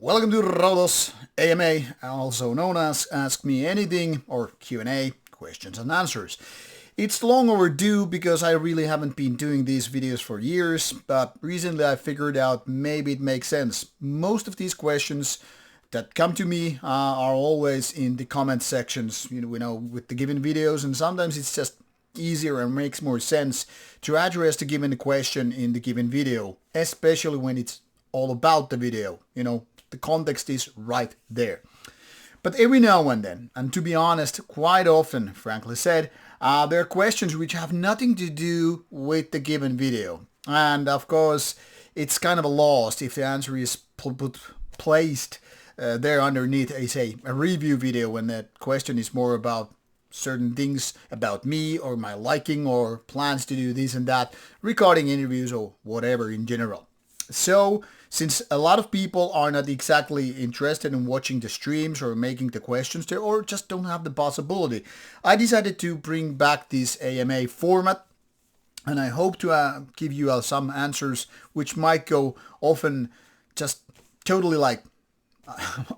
Welcome to Rauta's AMA, also known as Ask Me Anything or Q&A, questions and answers. It's long overdue because I really haven't been doing these videos for years, but recently I figured out maybe it makes sense. Most of these questions that come to me are always in the comment sections, with the given videos, and sometimes it's just easier and makes more sense to address the given question in the given video, especially when it's all about the video. The context is right there. But every now and then, and to be honest, quite often, frankly said, there are questions which have nothing to do with the given video. And of course, it's kind of lost if the answer is placed there underneath, a review video when that question is more about certain things about me or my liking or plans to do this and that, recording interviews or whatever in general. So, since a lot of people are not exactly interested in watching the streams or making the questions there, or just don't have the possibility, I decided to bring back this AMA format, and I hope to give you some answers which might go often just totally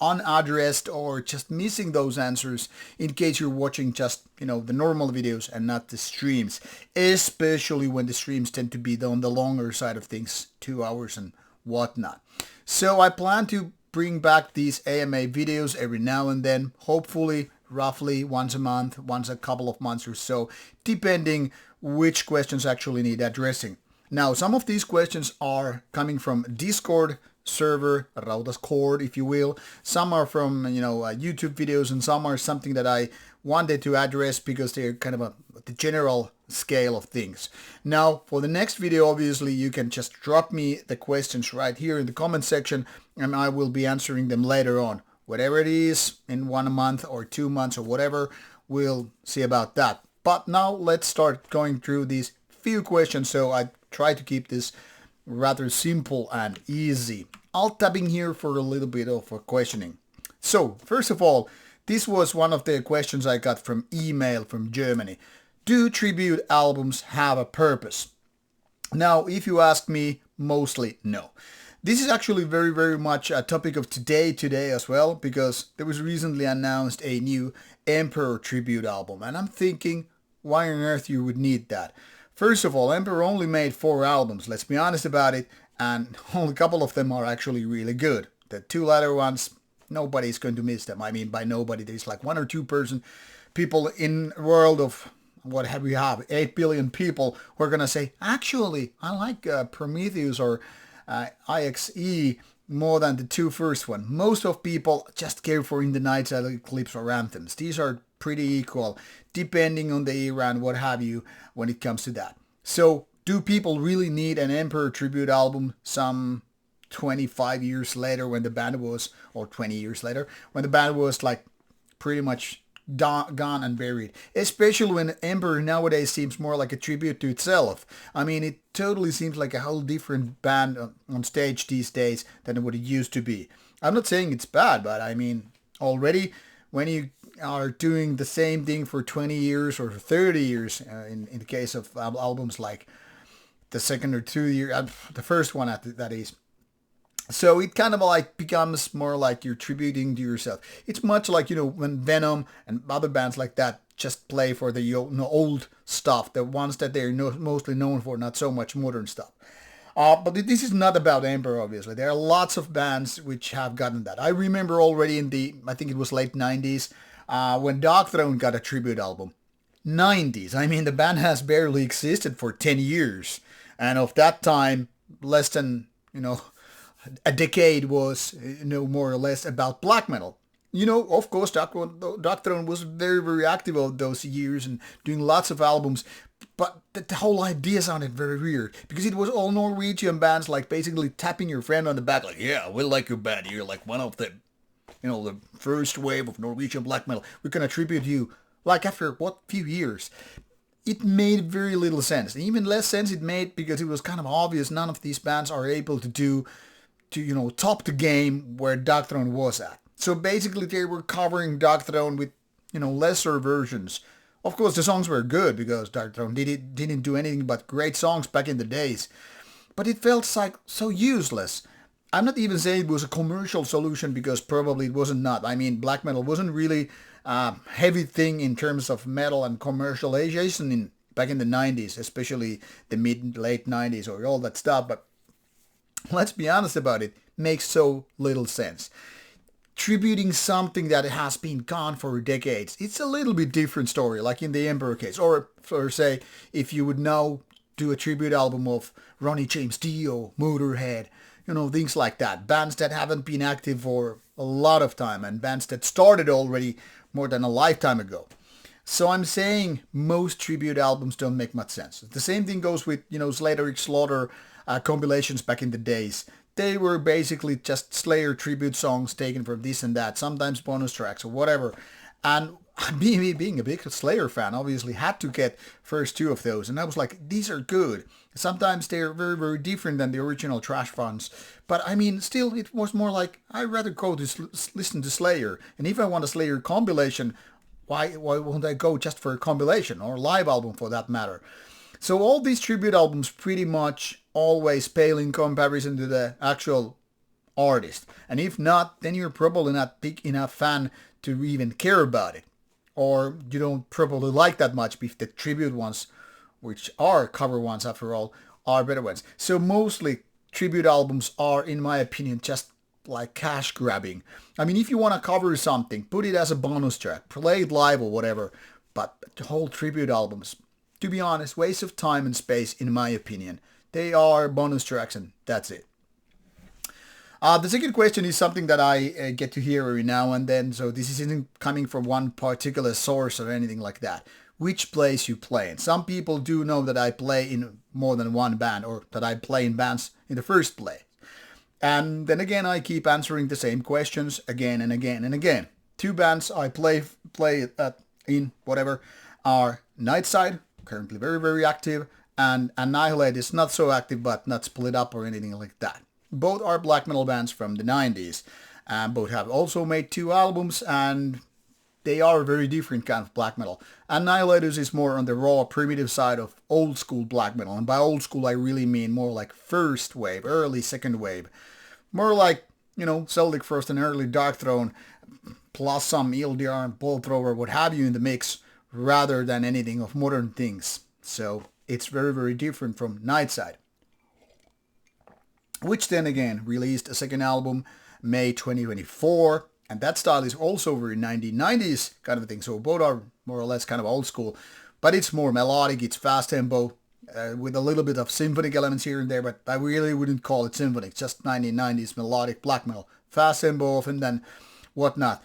unaddressed or just missing those answers in case you're watching just the normal videos and not the streams, especially when the streams tend to be on the longer side of things, 2 hours and whatnot. So I plan to bring back these AMA videos every now and then, hopefully roughly once a month, once a couple of months or so, depending which questions actually need addressing. Now, some of these questions are coming from Discord server, Rauta's cord, if you will. Some are from YouTube videos, and some are something that I wanted to address because they're kind of the general scale of things. Now, for the next video, obviously, you can just drop me the questions right here in the comment section, and I will be answering them later on. Whatever it is, in 1 month or 2 months or whatever, we'll see about that. But now let's start going through these few questions, so I try to keep this rather simple and easy. Alt tabbing here for a little bit of questioning. So, first of all, this was one of the questions I got from email from Germany. Do tribute albums have a purpose? Now, if you ask me, mostly no. This is actually very, very much a topic of today as well, because there was recently announced a new Emperor tribute album, and I'm thinking, why on earth you would need that? First of all, Emperor only made 4 albums, let's be honest about it, and only a couple of them are actually really good. The 2 latter ones, nobody's going to miss them. I mean, by nobody, there's like 1 or 2 people in a world of, 8 billion people who are going to say, actually, I like Prometheus or IXE more than the 2 first one. Most of people just care for In the Night Eclipse or Anthems. These are pretty equal, depending on the era and what have you when it comes to that. So, do people really need an Emperor tribute album some 25 years later when the band was, or 20 years later, when the band was like pretty much gone and buried? Especially when Emperor nowadays seems more like a tribute to itself. I mean, it totally seems like a whole different band on stage these days than what it used to be. I'm not saying it's bad, but I mean, already when you are doing the same thing for 20 years or 30 years, in the case of albums like the second or 2 year, the first one that is. So it kind of becomes more like you're tributing to yourself. It's much like, when Venom and other bands like that just play for the old stuff, the ones that they're mostly known for, not so much modern stuff. But this is not about Emperor, obviously. There are lots of bands which have gotten that. I remember already in I think it was late 90s, when Darkthrone got a tribute album. 90s. I mean, the band has barely existed for 10 years. And of that time, less than, a decade was, more or less about black metal. Of course, Darkthrone was very, very active all those years and doing lots of albums. But the whole idea sounded very weird because it was all Norwegian bands basically tapping your friend on the back yeah, we like your band. You're like one of the, the first wave of Norwegian black metal. We're going to tribute you. After, few years? It made very little sense. Even less sense it made because it was kind of obvious none of these bands are able to top the game where Darkthrone was at. So basically they were covering Darkthrone with, lesser versions. Of course the songs were good because Darkthrone didn't do anything but great songs back in the days. But it felt like so useless. I'm not even saying it was a commercial solution because probably it wasn't not. I mean, black metal wasn't really a heavy thing in terms of metal and commercialization back in the 90s, especially the late 90s or all that stuff. But let's be honest about it, makes so little sense. Tributing something that has been gone for decades, it's a little bit different story, like in the Emperor case. Or for say, if you would now do a tribute album of Ronnie James Dio, Motorhead, things like that. Bands that haven't been active for a lot of time and bands that started already more than a lifetime ago. So I'm saying most tribute albums don't make much sense. The same thing goes with, Slater Slaughter compilations back in the days. They were basically just Slayer tribute songs taken from this and that, sometimes bonus tracks or whatever. And me being a big Slayer fan, obviously had to get first two of those. And I was like, these are good. Sometimes they're very, very different than the original Trash Funds. But I mean, still, it was more like, I'd rather go to listen to Slayer. And if I want a Slayer compilation, why won't I go just for a compilation or live album for that matter? So all these tribute albums pretty much always pale in comparison to the actual artist. And if not, then you're probably not big enough fan to even care about it. Or you don't probably like that much if the tribute ones, which are cover ones after all, are better ones. So mostly tribute albums are, in my opinion, just like cash grabbing. I mean, if you want to cover something, put it as a bonus track, play it live or whatever. But the whole tribute albums, to be honest, waste of time and space, in my opinion. They are bonus tracks and that's it. The second question is something that I get to hear every now and then, so this isn't coming from one particular source or anything like that. Which place you play in. Some people do know that I play in more than one band, or that I play in bands in the first place. And then again, I keep answering the same questions again and again and again. Two bands I play in whatever are Nightside, currently very, very active, and Annihilate is not so active but not split up or anything like that. Both are black metal bands from the 90s. Both have also made two albums, and they are very different kind of black metal. Annihilators is more on the raw, primitive side of old school black metal. And by old school, I really mean more like first wave, early second wave. More like, Celtic Frost and early Darkthrone, plus some ELDR and Ball Thrower, what have you in the mix, rather than anything of modern things. So it's very, very different from Nightside, which then again released a second album May 2024, and that style is also very 1990s kind of thing. So both are more or less kind of old school, but it's more melodic, it's fast tempo, with a little bit of symphonic elements here and there, but I really wouldn't call it symphonic, just 1990s melodic black metal, fast tempo often then whatnot.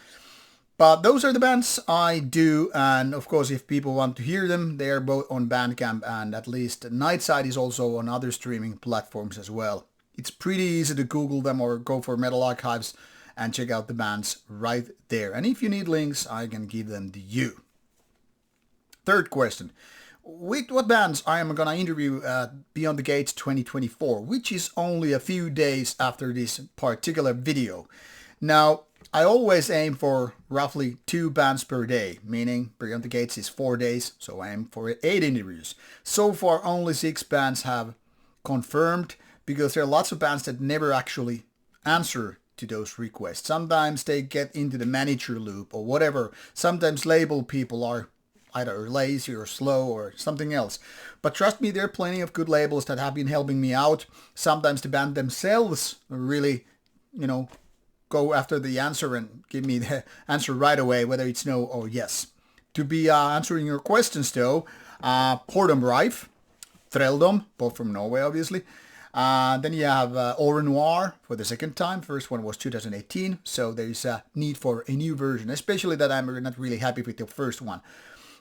But those are the bands I do, and of course if people want to hear them, they are both on Bandcamp, and at least Nightside is also on other streaming platforms as well. It's pretty easy to Google them or go for Metal Archives and check out the bands right there. And if you need links, I can give them to you. Third question. With what bands I am going to interview at Beyond the Gates 2024, which is only a few days after this particular video. Now, I always aim for roughly 2 bands per day, meaning Beyond the Gates is 4 days, so I aim for 8 interviews. So far, only 6 bands have confirmed, because there are lots of bands that never actually answer to those requests. Sometimes they get into the manager loop or whatever. Sometimes label people are either lazy or slow or something else. But trust me, there are plenty of good labels that have been helping me out. Sometimes the band themselves really, go after the answer and give me the answer right away, whether it's no or yes. To be answering your questions though, Pordom Rife, Threldom, both from Norway obviously. Then you have Au Noir for the second time. First one was 2018, so there is a need for a new version, especially that I'm not really happy with the first one.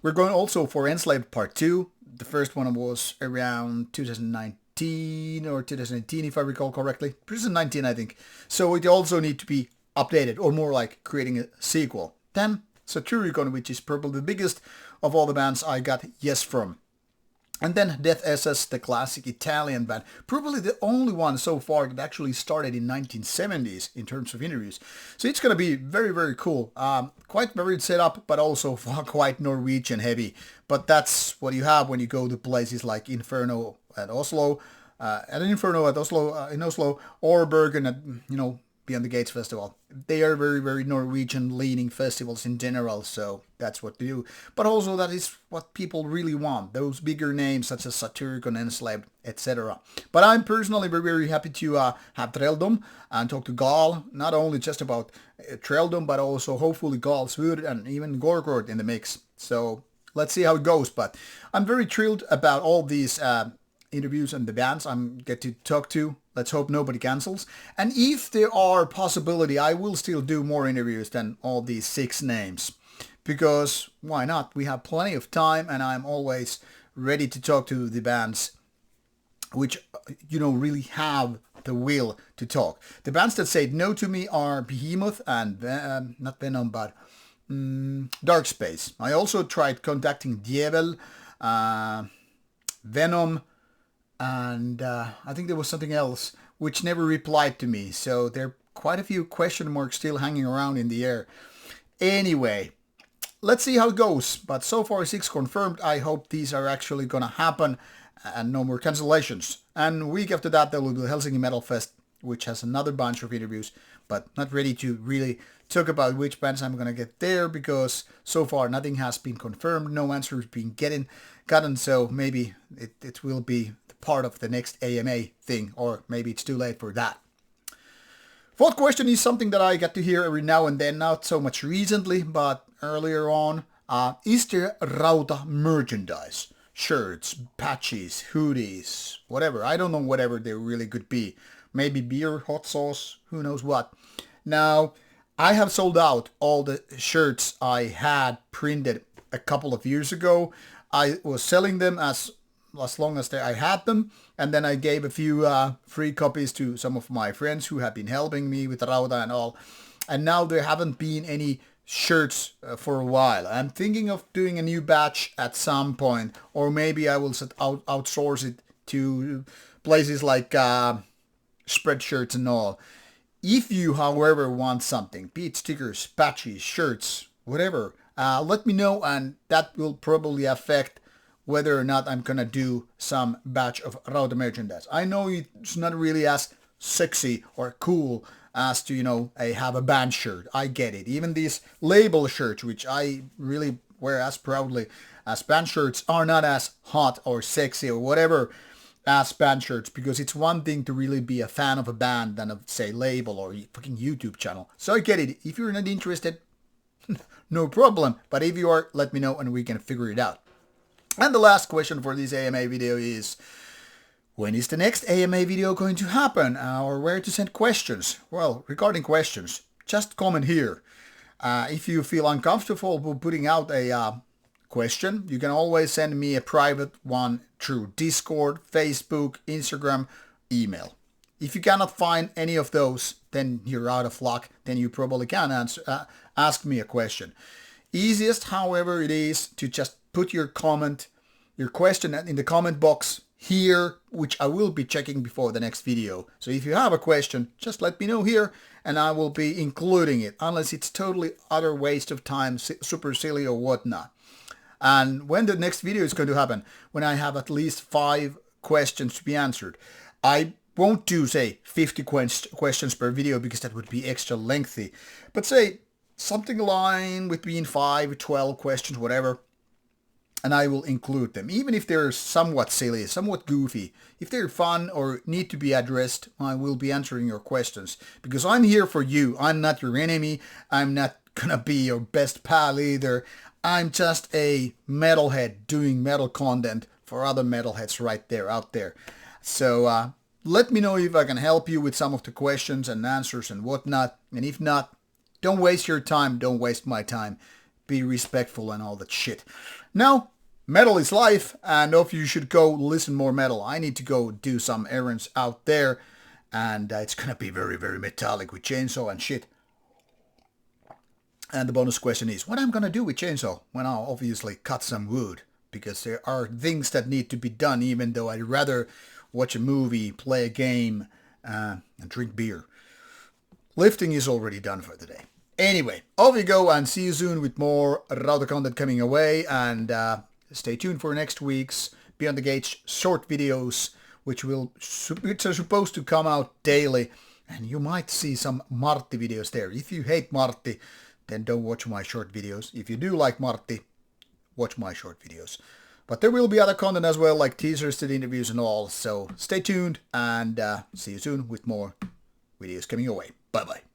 We're going also for Enslaved Part 2. The first one was around 2019 or 2018, if I recall correctly. 2019, I think. So it also need to be updated, or more like creating a sequel. Then Satyricon, which is probably the biggest of all the bands I got yes from. And then Death SS, the classic Italian band, probably the only one so far that actually started in 1970s in terms of interviews. So it's going to be very, very cool. Quite varied setup, but also quite Norwegian heavy. But that's what you have when you go to places like Inferno at Oslo, at an Inferno at Oslo, in Oslo, or Bergen at, Beyond the Gates Festival. They are very, very Norwegian-leaning festivals in general, so that's what they do. But also that is what people really want, those bigger names such as Satyricon, Enslaved, etc. But I'm personally very, very happy to have Trelldom and talk to Gal, not only just about Trelldom, but also hopefully Gal's Wood and even Gorgord in the mix. So let's see how it goes, but I'm very thrilled about all these interviews and the bands I'm get to talk to. Let's hope nobody cancels. And if there are possibility, I will still do more interviews than all these 6 names. Because why not? We have plenty of time and I'm always ready to talk to the bands which, really have the will to talk. The bands that said no to me are Behemoth and, not Venom, but Dark Space. I also tried contacting Djevel, Venom, and I think there was something else which never replied to me. So there are quite a few question marks still hanging around in the air. Anyway, let's see how it goes. But so far 6 confirmed. I hope these are actually gonna happen and no more cancellations. And a week after that there will be Helsinki Metal Fest, which has another bunch of interviews, but not ready to really talk about which bands I'm gonna get there because so far nothing has been confirmed, no answer is being gotten, so maybe it will be part of the next AMA thing, or maybe it's too late for that. 4th question is something that I get to hear every now and then, not so much recently, but earlier on. Is there Rauta merchandise? Shirts, patches, hoodies, whatever. I don't know whatever they really could be. Maybe beer, hot sauce, who knows what. Now, I have sold out all the shirts I had printed a couple of years ago. I was selling them as long as I had them, and then I gave a few free copies to some of my friends who have been helping me with Rauta and all. And now there haven't been any shirts for a while. I'm thinking of doing a new batch at some point, or maybe I will outsource it to places like Spreadshirts and all. If you, however, want something, be it stickers, patches, shirts, whatever, let me know, and that will probably affect whether or not I'm gonna do some batch of Rauta merchandise. I know it's not really as sexy or cool as to, have a band shirt. I get it. Even these label shirts, which I really wear as proudly as band shirts, are not as hot or sexy or whatever as band shirts, because it's one thing to really be a fan of a band than of, say, label or fucking YouTube channel. So I get it. If you're not interested, no problem. But if you are, let me know and we can figure it out. And the last question for this AMA video is, when is the next AMA video going to happen, or where to send questions? Well, regarding questions, just comment here. If you feel uncomfortable with putting out a question, you can always send me a private one through Discord, Facebook, Instagram, email. If you cannot find any of those, then you're out of luck. Then you probably can ask me a question. Easiest, however, it is to just put your question in the comment box here, which I will be checking before the next video. So if you have a question, just let me know here and I will be including it, unless it's totally utter waste of time, super silly or whatnot. And when the next video is going to happen, when I have at least 5 questions to be answered. I won't do, say, 50 questions per video because that would be extra lengthy, but say something line between 5, 12 questions, whatever, and I will include them. Even if they're somewhat silly, somewhat goofy, if they're fun or need to be addressed, I will be answering your questions. Because I'm here for you. I'm not your enemy. I'm not gonna be your best pal either. I'm just a metalhead doing metal content for other metalheads right there, out there. So let me know if I can help you with some of the questions and answers and whatnot. And if not, don't waste your time. Don't waste my time. Be respectful and all that shit. Now, metal is life, and off you should go listen more metal. I need to go do some errands out there, and it's gonna be very, very metallic with chainsaw and shit. And the bonus question is, what I'm gonna do with chainsaw? Well, I'll obviously cut some wood, because there are things that need to be done, even though I'd rather watch a movie, play a game, and drink beer. Lifting is already done for the day. Anyway, off you go, and see you soon with more Rauta content coming away, and stay tuned for next week's Beyond the Gates short videos, which are supposed to come out daily. And you might see some Martti videos there. If you hate Martti, then don't watch my short videos. If you do like Martti, watch my short videos. But there will be other content as well, like teasers to the interviews and all. So stay tuned and see you soon with more videos coming your way. Bye bye.